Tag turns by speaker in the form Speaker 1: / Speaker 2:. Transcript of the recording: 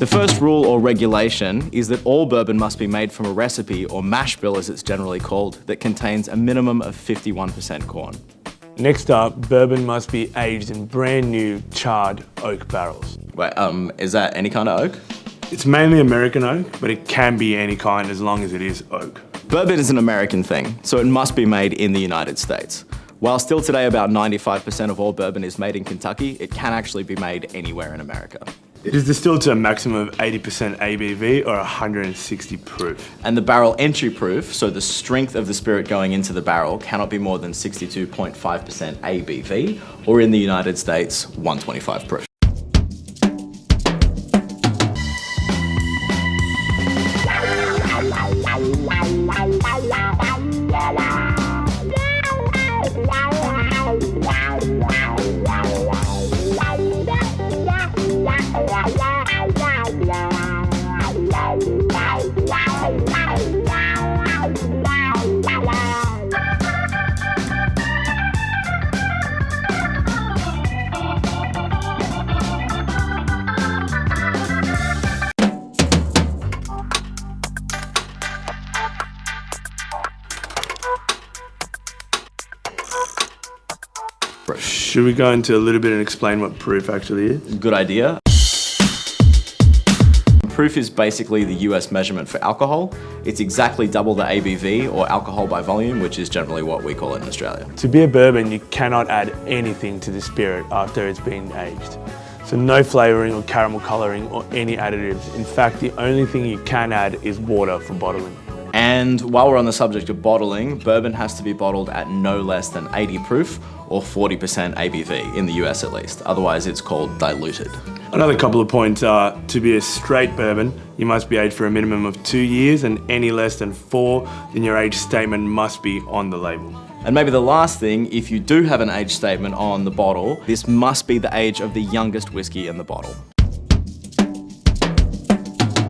Speaker 1: The first rule or regulation is that all bourbon must be made from a recipe, or mash bill as it's generally called, that contains a minimum of 51% corn.
Speaker 2: Next up, bourbon must be aged in brand new charred oak barrels.
Speaker 1: Wait, is that any kind of oak?
Speaker 2: It's mainly American oak, but it can be any kind as long as it is oak.
Speaker 1: Bourbon is an American thing, so it must be made in the United States. While still today about 95% of all bourbon is made in Kentucky, it can actually be made anywhere in America.
Speaker 2: It is distilled to a maximum of 80% ABV or 160 proof.
Speaker 1: And the barrel entry proof, so the strength of the spirit going into the barrel, cannot be more than 62.5% ABV, or in the United States, 125 proof.
Speaker 2: Should we go into a little bit and explain what proof actually is?
Speaker 1: Good idea. Proof is basically the US measurement for alcohol. It's exactly double the ABV, or alcohol by volume, which is generally what we call it in Australia.
Speaker 2: To be a bourbon, you cannot add anything to the spirit after it's been aged. So no flavouring or caramel colouring or any additives. In fact, the only thing you can add is water for bottling.
Speaker 1: And while we're on the subject of bottling, bourbon has to be bottled at no less than 80 proof or 40% ABV, in the US at least. Otherwise it's called diluted.
Speaker 2: Another couple of points are, to be a straight bourbon, you must be aged for a minimum of 2 years, and any less than 4, then your age statement must be on the label.
Speaker 1: And maybe the last thing, if you do have an age statement on the bottle, this must be the age of the youngest whiskey in the bottle.